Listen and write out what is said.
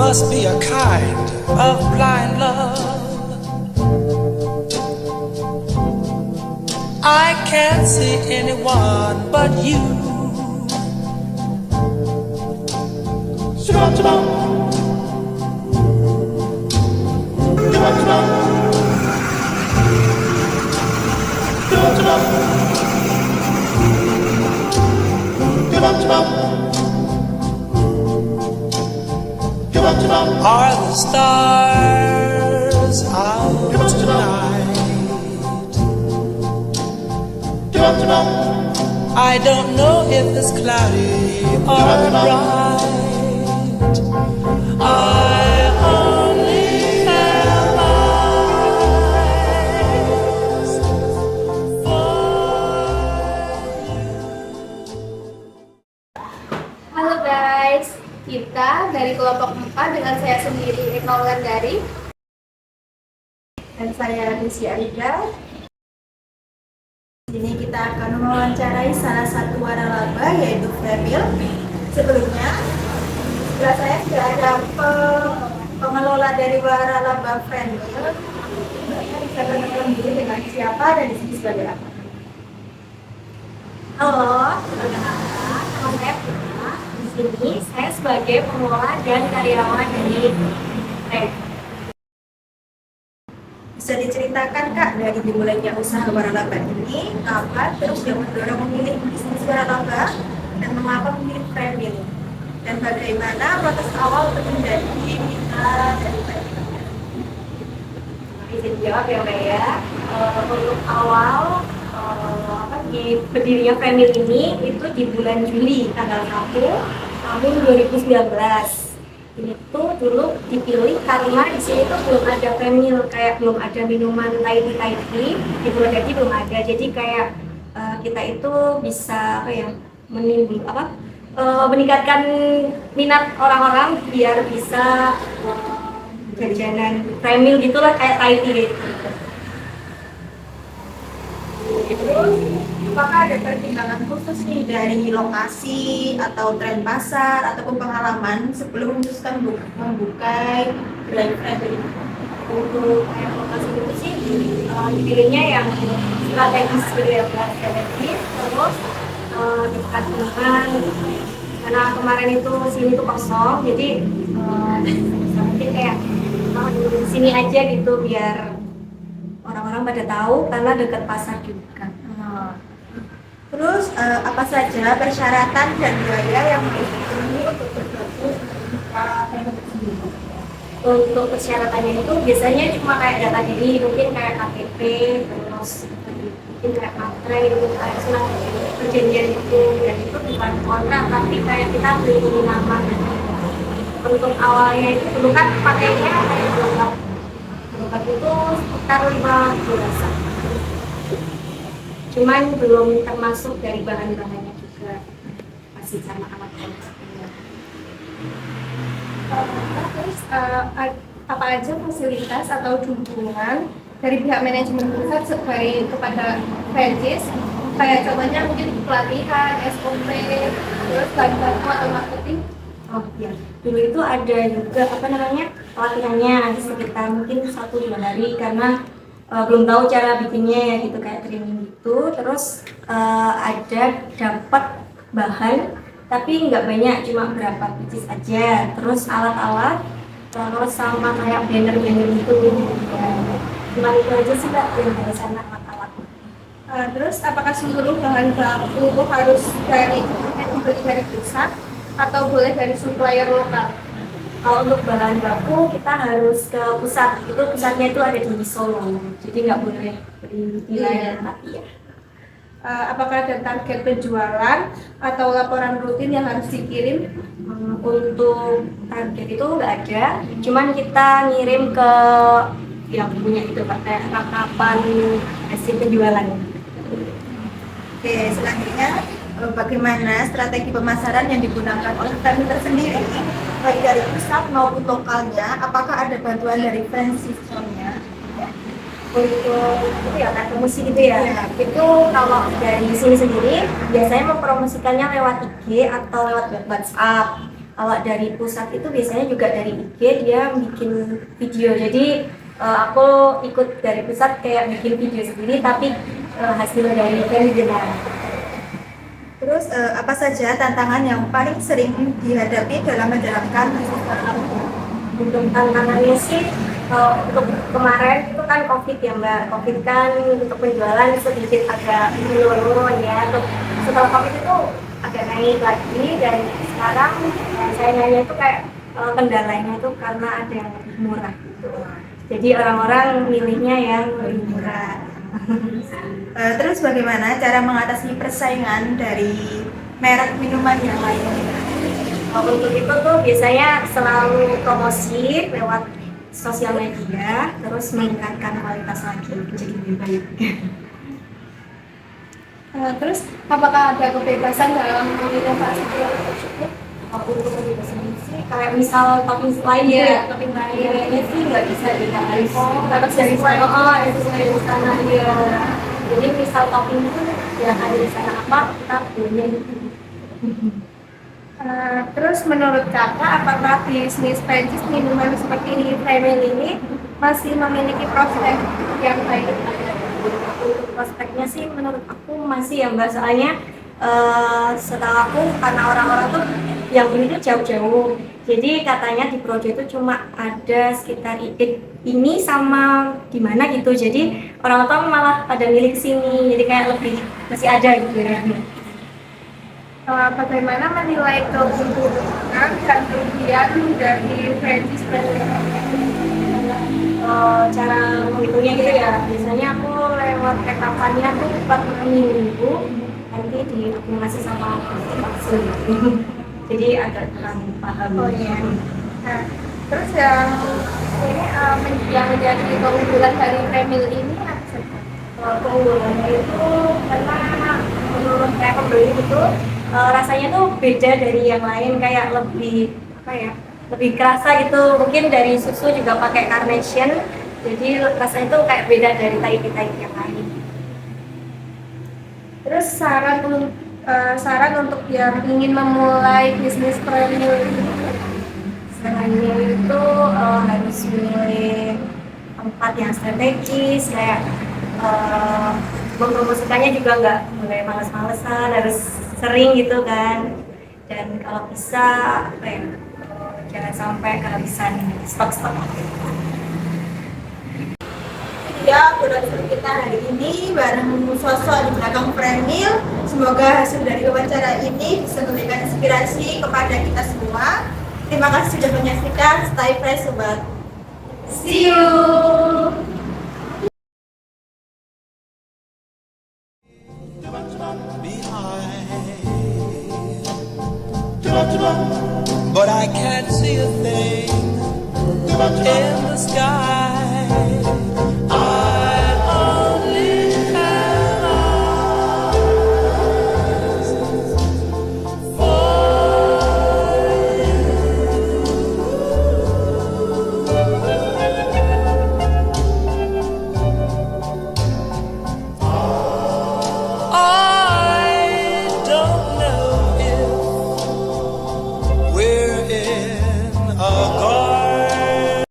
must be a kind of blind love. I can't see anyone but you. Are the stars out tonight? I don't know if it's cloudy or bright. I only have eyes for Halo guys, kita dari kelompok 4 dengan saya sendiri Eka Wulandari dan saya Lucy Arida. Di sini kita akan mewawancarai salah satu waralaba yaitu Fremil. Sebelumnya, sebelah saya sudah ada pengelola dari waralaba Fremil. Bisa kenalan dulu dengan siapa dan di sini sebagai apa? Halo, perkenalkan, nama saya Putri. Di sini saya sebagai pengelola dan karyawan dari Red. Bisa diceritakan Kak dari dimulainya usaha waralaba ini, apa terus yang mendorong memilih bisnis waralaba dan mengapa memilih Fremil, dan bagaimana proses awal untuk menjadi mitra dari Fremil? Bisa dijawab ya Mbak ya. Untuk awal di berdirinya Fremil ini itu di bulan Juli tanggal 1 tahun 2019. Ini tuh dulu dipilih karena di sini tuh belum ada Fremil, kayak belum ada minuman Thai tea di Purwodadi belum ada. Jadi kayak kita itu bisa meningkatkan minat orang-orang biar bisa jajanan Fremil gitulah, kayak Thai tea gitu. Apakah ada pertimbangan khusus nih dari lokasi atau tren pasar ataupun pengalaman sebelum memutuskan membuka gerai Fremil ini? Untuk kayak lokasi itu sih dipilihnya yang strategis gitu ya, strategis, terus dekat dengan, karena kemarin itu sini tuh kosong, jadi mungkin kayak di sini aja gitu biar orang-orang pada tahu karena dekat pasar juga. Terus apa saja persyaratan dan biaya yang harus dipenuhi untuk bergabung Fremil sendiri? Untuk persyaratannya itu biasanya cuma kayak data diri, mungkin kayak KTP, terus mungkin kayak materai gitu, kayak surat perjanjian itu, dan itu bukan kontrak tapi kayak kita beli nama. Untuk awalnya itu dulu kan pakainya kayak berobat itu sekitar 5 bulasan, cuman belum termasuk dari bahan-bahannya juga, masih sama alat-alat. Terus apa aja fasilitas atau dukungan dari pihak manajemen pusat sebagai kepada franchise, kayak contohnya mungkin pelatihan, SOP, terus bahan baku atau marketing? Oh iya, dulu itu ada juga pelatihannya sekitar mungkin 1-2 hari karena belum tahu cara bikinnya gitu, kayak training gitu. Terus ada dapat bahan tapi nggak banyak, cuma berapa pieces aja. Terus alat-alat, terus sama kayak banner-banner gitu ya. Cuma itu aja sih Mbak yang dari sana, alat-alat. Terus apakah seluruh bahan baku harus dibeli dari pusat atau boleh dari supplier lokal? Kalau untuk bahan baku kita harus ke pusat, itu pusatnya itu ada di Solo, jadi nggak boleh beli di lain tempat ya. Apakah ada target penjualan atau laporan rutin yang harus dikirim? Untuk target itu nggak ada, cuman kita ngirim ke yang punya itu Pak, kayak rakapan hasil penjualan. Oke, selanjutnya bagaimana strategi pemasaran yang digunakan oleh Fremil tersendiri, baik dari pusat maupun lokalnya? Apakah ada bantuan dari franchise-nya? Untuk itu ya, kan promosi gitu ya. Itu kalau dari sini sendiri biasanya mempromosikannya lewat IG atau lewat WhatsApp. Kalau dari pusat itu biasanya juga dari IG dia bikin video. Jadi aku ikut dari pusat kayak bikin video sendiri, tapi hasil dari Femdina. Terus apa saja tantangan yang paling sering dihadapi dalam menjalankan bisnis kamu? Untuk tantangannya sih, untuk kemarin itu kan COVID ya Mbak. COVID kan untuk penjualan sedikit agak menurun ya. Untuk setelah COVID itu agak naik lagi, dan sekarang saingannya itu kayak kendalanya itu karena ada yang lebih murah gitu. Jadi orang-orang milihnya yang lebih murah. Terus bagaimana cara mengatasi persaingan dari merek minuman yang lain? Untuk itu tuh biasanya selalu promosi lewat sosial media, terus meningkatkan kualitas lagi menjadi lebih baik. Terus apakah ada kebebasan dalam menginovasi produk tersebut? Untuk kebebasan sih, kayak misal topping lain ya, topping lainnya sih nggak bisa dikasih. Harus dari Sesuai di sana ya. Jadi misal topping itu yang ada di sana apa, kita punya itu. Terus menurut kakak, apakah bisnis franchise minuman seperti ini, Family ini masih memiliki prospek yang baik? Untuk prospeknya sih menurut aku masih ya Mbak, soalnya setelah aku, karena orang-orang tuh yang beli tuh jauh-jauh, jadi katanya di Projo itu cuma ada sekitar ini sama di mana gitu, jadi orang tua malah pada milih sini, jadi kayak lebih masih ada gitu ya. Bagaimana menilai keuntungan dan kerugian dari franchise Cara menghitungnya gitu ya, biasanya aku lewat rekapannya tuh per minggu, nanti diakumulasi sama vaksin gitu. Jadi agak kurang paham. Oh iya. Nah, terus yang ini yang menjadi keunggulan dari Family ini apa saja? Keunggulannya itu karena menurut kayak pembeli itu rasanya tuh beda dari yang lain, kayak lebih apa ya, lebih kerasa gitu. Mungkin dari susu juga pakai Carnation, jadi rasanya tuh kayak beda dari Taiti yang lain. Terus saran untuk yang ingin memulai bisnis Family ini? Sarannya itu harus milih tempat yang strategis, kayak mempromosikannya juga nggak boleh males-malesan, harus sering gitu kan. Dan kalau bisa apa ya, jangan sampai kehabisan stok-stok. Ya, produser kita hari ini bareng sosok di belakang Fremil. Semoga hasil dari wawancara ini bisa memberikan inspirasi kepada kita semua. Terima kasih sudah menyaksikan Stay Fresh Sobat. See you. But I can't see a thing in the sky.